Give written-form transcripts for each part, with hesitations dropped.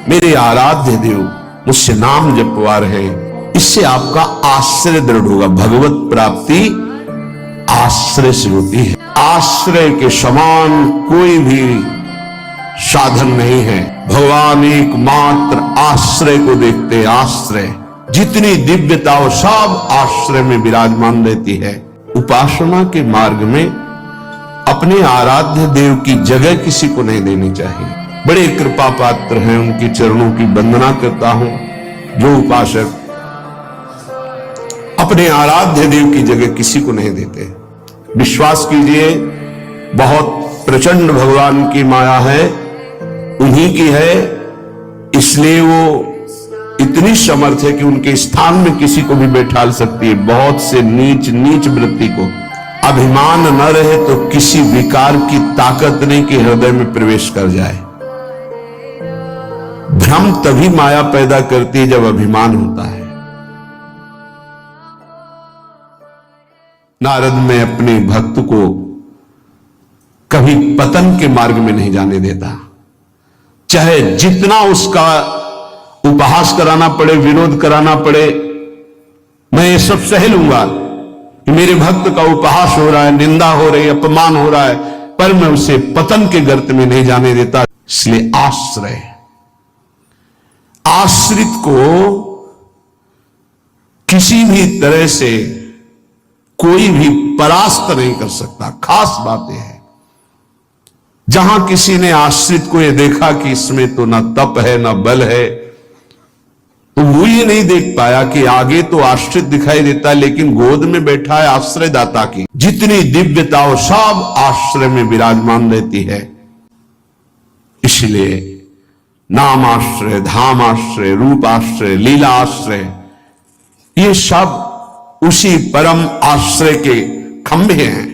मेरे आराध्य देव मुझसे नाम जपवा रहे, इससे आपका आश्रय दृढ़ होगा। भगवत प्राप्ति आश्रय से होती है। आश्रय के समान कोई भी साधन नहीं है। भगवान एकमात्र आश्रय को देखते हैं। आश्रय जितनी दिव्यता वो सब आश्रय में विराजमान रहती है। उपासना के मार्ग में अपने आराध्य देव की जगह किसी को नहीं देनी चाहिए। बड़े कृपा पात्र हैं, उनके चरणों की वंदना करता हूं। जो उपासक अपने आराध्य देव की जगह किसी को नहीं देते, विश्वास कीजिए बहुत प्रचंड भगवान की माया है, उन्हीं की है, इसलिए वो इतनी समर्थ है कि उनके स्थान में किसी को भी बैठा सकती है। बहुत से नीच नीच वृत्ति को अभिमान न रहे तो किसी विकार की ताकत नहीं कि हृदय में प्रवेश कर जाए। भ्रम तभी माया पैदा करती है जब अभिमान होता है। नारद में अपने भक्त को कभी पतन के मार्ग में नहीं जाने देता, चाहे जितना उसका उपहास कराना पड़े, विरोध कराना पड़े, मैं ये सब सह लूंगा कि मेरे भक्त का उपहास हो रहा है, निंदा हो रही है, अपमान हो रहा है, पर मैं उसे पतन के गर्त में नहीं जाने देता। इसलिए आश्रय, आश्रित को किसी भी तरह से कोई भी परास्त नहीं कर सकता। खास बात यह है, जहां किसी ने आश्रित को यह देखा कि इसमें तो ना तप है ना बल है, तो वो ये नहीं देख पाया कि आगे तो आश्रित दिखाई देता, लेकिन गोद में बैठा है आश्रयदाता की जितनी दिव्यता वो सब आश्रय में विराजमान रहती है। इसलिए नाम आश्रय, धाम आश्रय, रूप आश्रय, लीला आश्रय, ये सब उसी परम आश्रय के खंभे हैं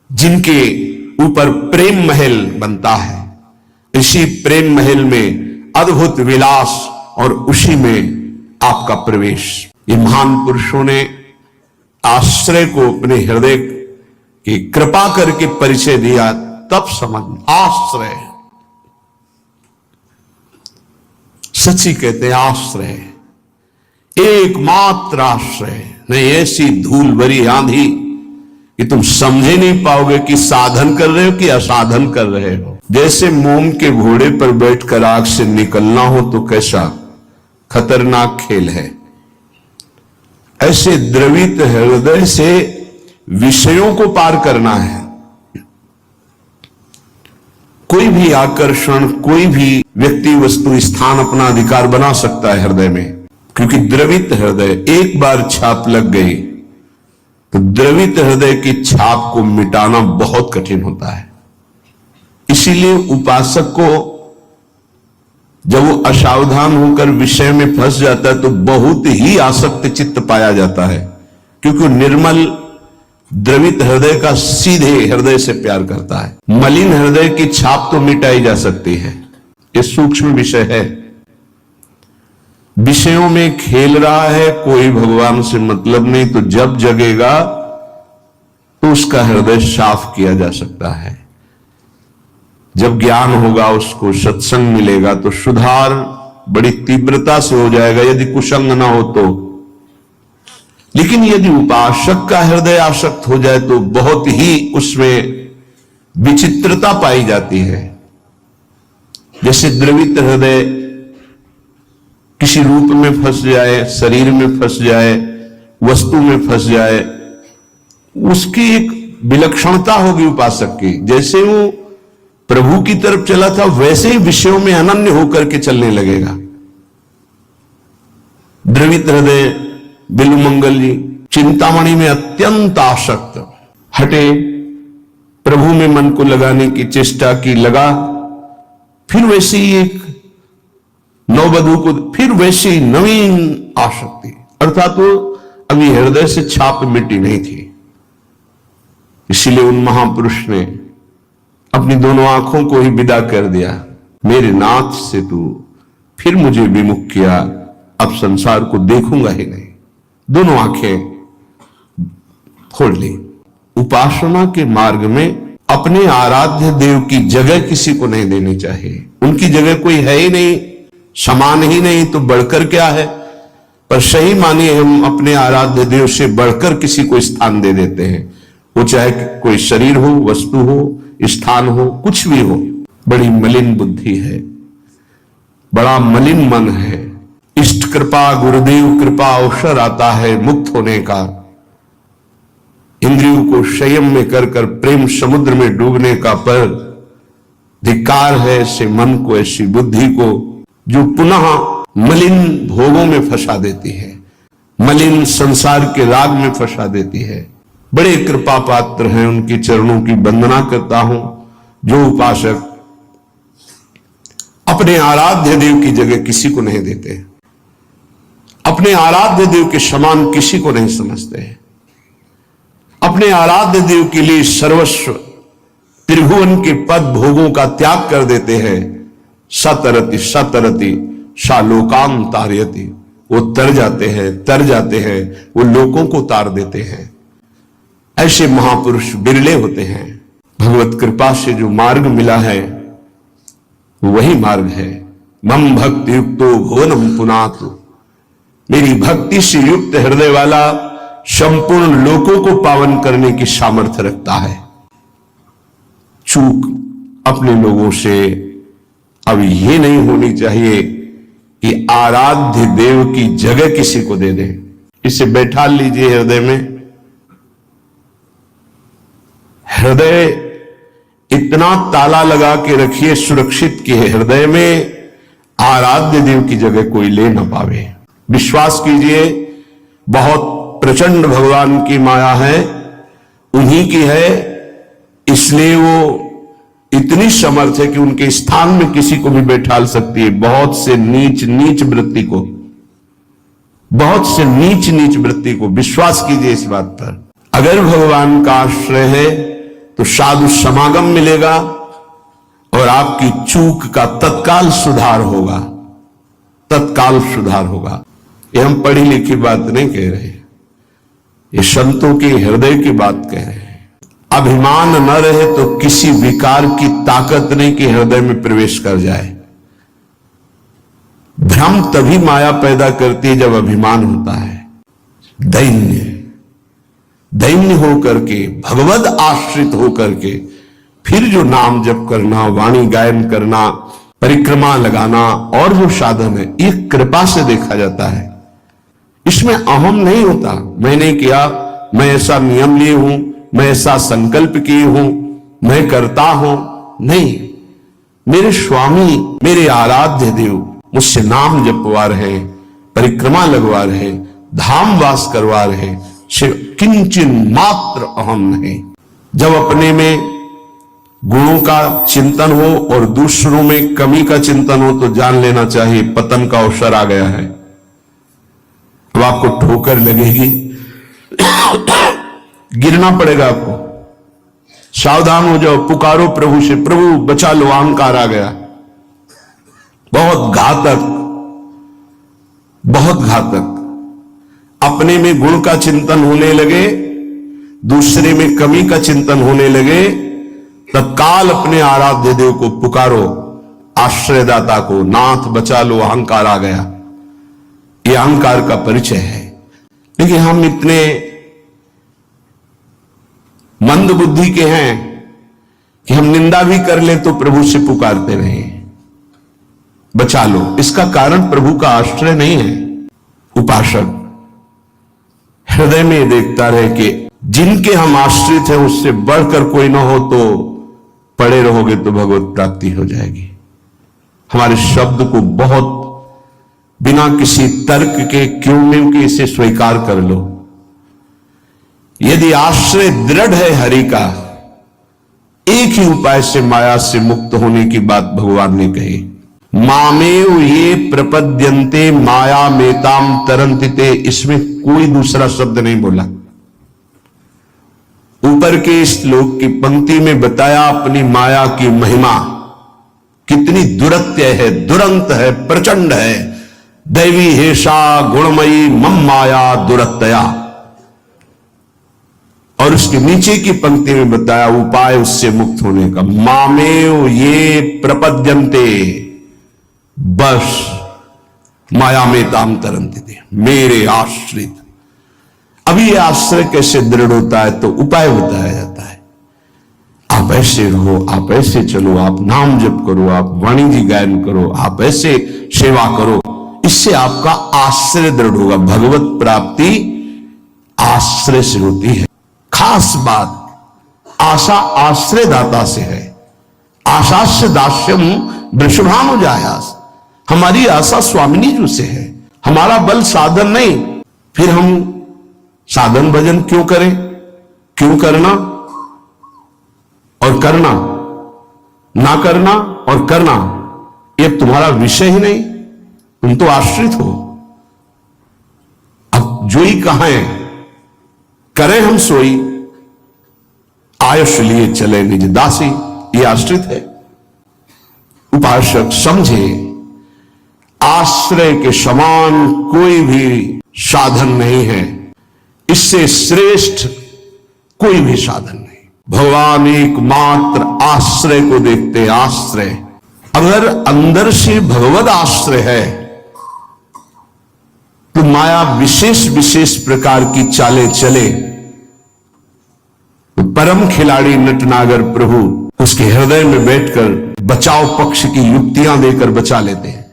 जिनके ऊपर प्रेम महल बनता है। इसी प्रेम महल में अद्भुत विलास और उसी में आपका प्रवेश। ये महान पुरुषों ने आश्रय को अपने हृदय की कृपा करके परिचय दिया, तब समझ। आश्रय सच्ची कहते हैं, आश्रय एकमात्र आश्रय। नहीं ऐसी धूल भरी आंधी कि तुम समझे नहीं पाओगे कि साधन कर रहे हो कि असाधन कर रहे हो। जैसे मोम के घोड़े पर बैठकर आग से निकलना हो तो कैसा खतरनाक खेल है, ऐसे द्रवित हृदय से विषयों को पार करना है। कोई भी आकर्षण, कोई भी व्यक्ति, वस्तु, स्थान अपना अधिकार बना सकता है हृदय में, क्योंकि द्रवित हृदय एक बार छाप लग गई तो द्रवित हृदय की छाप को मिटाना बहुत कठिन होता है। इसीलिए उपासक को जब वो असावधान होकर विषय में फंस जाता है तो बहुत ही आसक्त चित्त पाया जाता है, क्योंकि निर्मल द्रवित हृदय का सीधे हृदय से प्यार करता है। मलिन हृदय की छाप तो मिटाई जा सकती है, ये सूक्ष्म विषय है। विषयों में खेल रहा है, कोई भगवान से मतलब नहीं, तो जब जगेगा तो उसका हृदय साफ किया जा सकता है। जब ज्ञान होगा, उसको सत्संग मिलेगा तो सुधार बड़ी तीव्रता से हो जाएगा, यदि कुसंग ना हो तो। लेकिन यदि उपासक का हृदय आसक्त हो जाए तो बहुत ही उसमें विचित्रता पाई जाती है। जैसे द्रवित हृदय किसी रूप में फंस जाए, शरीर में फंस जाए, वस्तु में फंस जाए, उसकी एक विलक्षणता होगी उपासक की। जैसे वो प्रभु की तरफ चला था वैसे ही विषयों में अनन्य होकर के चलने लगेगा। द्रवित हृदय बिल्वमंगल जी चिंतामणि में अत्यंत आसक्त, हटे, प्रभु में मन को लगाने की चेष्टा की, लगा, फिर वैसे ही एक नववधू को, फिर वैसे ही नवीन आसक्ति, अर्थात वो अभी हृदय से छाप मिटी नहीं थी। इसीलिए उन महापुरुष ने अपनी दोनों आंखों को ही विदा कर दिया। मेरे नाथ से तू फिर मुझे विमुख किया, अब संसार को देखूंगा ही नहीं। दोनों आंखें खोल ली। उपासना के मार्ग में अपने आराध्य देव की जगह किसी को नहीं देनी चाहिए। उनकी जगह कोई है ही नहीं, समान ही नहीं, तो बढ़कर क्या है। पर सही मानिए हम अपने आराध्य देव से बढ़कर किसी को स्थान दे देते हैं, वो चाहे कोई शरीर हो, वस्तु हो, स्थान हो, कुछ भी हो। बड़ी मलिन बुद्धि है, बड़ा मलिन मन है। इष्ट कृपा, गुरुदेव कृपा अवसर आता है मुक्त होने का। इंद्रियों को संयम में कर कर प्रेम समुद्र में डूबने का, पर धिक्कार है ऐसे मन को, ऐसी बुद्धि को जो पुनः मलिन भोगों में फंसा देती है, मलिन संसार के राग में फंसा देती है। बड़े कृपा पात्र हैं, उनके चरणों की वंदना करता हूं जो उपासक अपने आराध्य देव की जगह किसी को नहीं देते, अपने आराध्य देव के समान किसी को नहीं समझते हैं, अपने आराध्य देव के लिए सर्वस्व त्रिभुवन के पद भोगों का त्याग कर देते हैं। सतरति सतरति शालोकाम तारयति, वो तर जाते हैं, वो लोगों को तार देते हैं। ऐसे महापुरुष बिरले होते हैं। भगवत कृपा से जो मार्ग मिला है वही मार्ग है। मम भक्ति युक्तो भुवनम पुनातु, मेरी भक्ति से युक्त हृदय वाला संपूर्ण लोकों को पावन करने की सामर्थ्य रखता है। चूक अपने लोगों से अब ये नहीं होनी चाहिए कि आराध्य देव की जगह किसी को दे दें। इसे बैठा लीजिए हृदय में। हृदय इतना ताला लगा के रखिए सुरक्षित कि हृदय में आराध्य देव की जगह कोई ले ना पावे। विश्वास कीजिए, बहुत प्रचंड भगवान की माया है, उन्हीं की है, इसलिए वो इतनी समर्थ है कि उनके स्थान में किसी को भी बैठाल सकती है। बहुत से नीच नीच वृत्ति को, बहुत से नीच नीच वृत्ति को, विश्वास कीजिए इस बात पर। अगर भगवान का आश्रय है तो साधु समागम मिलेगा और आपकी चूक का तत्काल सुधार होगा, तत्काल सुधार होगा। ये हम पढ़ी लिखी बात नहीं कह रहे, ये संतों के हृदय की बात कह रहे हैं। अभिमान न रहे तो किसी विकार की ताकत नहीं कि हृदय में प्रवेश कर जाए। भ्रम तभी माया पैदा करती है जब अभिमान होता है। दैन्य दैन्य होकर के, भगवद आश्रित होकर के फिर जो नाम जप करना, वाणी गायन करना, परिक्रमा लगाना और जो साधन है, ये कृपा से देखा जाता है। इसमें अहम नहीं होता, मैंने किया, मैं ऐसा नियम लिए हूं, मैं ऐसा संकल्प किए हूं, मैं करता हूं। नहीं, मेरे स्वामी, मेरे आराध्य देव मुझसे नाम जपवा रहे, परिक्रमा लगवा रहे, धाम वास करवा रहे, किंचिन मात्र अहम नहीं। जब अपने में गुणों का चिंतन हो और दूसरों में कमी का चिंतन हो तो जान लेना चाहिए पतन का अवसर आ गया है। अब आपको ठोकर लगेगी, गिरना पड़ेगा आपको। सावधान हो जाओ, पुकारो प्रभु से, प्रभु बचा लो, अहंकार आ गया। बहुत घातक, बहुत घातक। अपने में गुण का चिंतन होने लगे, दूसरे में कमी का चिंतन होने लगे, तत्काल अपने आराध्य देव को पुकारो, आश्रयदाता को, नाथ बचा लो, अहंकार आ गया। यह अहंकार का परिचय है। लेकिन हम इतने मंद बुद्धि के हैं कि हम निंदा भी कर ले तो प्रभु से पुकारते रहे, बचा लो। इसका कारण प्रभु का आश्रय नहीं है। उपासक हृदय में देखता रहे कि जिनके हम आश्रित हैं उससे बढ़कर कोई ना हो, तो पड़े रहोगे तो भगवत प्राप्ति हो जाएगी। हमारे शब्द को बहुत बिना किसी तर्क के, क्यों नहीं कि इसे स्वीकार कर लो। यदि आश्रय दृढ़ है हरि का, एक ही उपाय से माया से मुक्त होने की बात भगवान ने कही। मामेव ये प्रपद्यन्ते माया मेताम तरन्तिते, इसमें कोई दूसरा शब्द नहीं बोला। ऊपर के इस श्लोक की पंक्ति में बताया अपनी माया की महिमा कितनी दुरत्य है, दुरंत है, प्रचंड है। दैवी हेषा गुणमयी मम माया दुरत्तया। और उसके नीचे की पंक्ति में बताया उपाय उससे मुक्त होने का, मामेव ये प्रपद्यन्ते, बस माया में ताम तरंती थे, मेरे आश्रित। अब ये आश्रय कैसे दृढ़ होता है, तो उपाय बताया जाता है। आप ऐसे रहो, आप ऐसे चलो, आप नाम जप करो, आप वाणी जी गायन करो, आप ऐसे सेवा करो, इससे आपका आश्रय दृढ़ होगा। भगवत प्राप्ति आश्रय से होती है। खास बात, आशा आश्रय दाता से है। आशास्य दास्यम वृषभानुजायास, हमारी आशा स्वामिनी जी से है, हमारा बल साधन नहीं। फिर हम साधन भजन क्यों करें, क्यों करना और करना, ना करना और करना, यह तुम्हारा विषय ही नहीं, तुम तो आश्रित हो। अब जो ही कहें करें हम सोई, आयुष लिए चले निज दासी, ये आश्रित है। उपासक समझे आश्रय के समान कोई भी साधन नहीं है, इससे श्रेष्ठ कोई भी साधन नहीं। भगवान एकमात्र आश्रय को देखते, आश्रय। अगर अंदर से भगवद आश्रय है तो माया विशेष विशेष प्रकार की चालें चले तो परम खिलाड़ी नटनागर प्रभु उसके हृदय में बैठकर बचाव पक्ष की युक्तियां देकर बचा लेते हैं।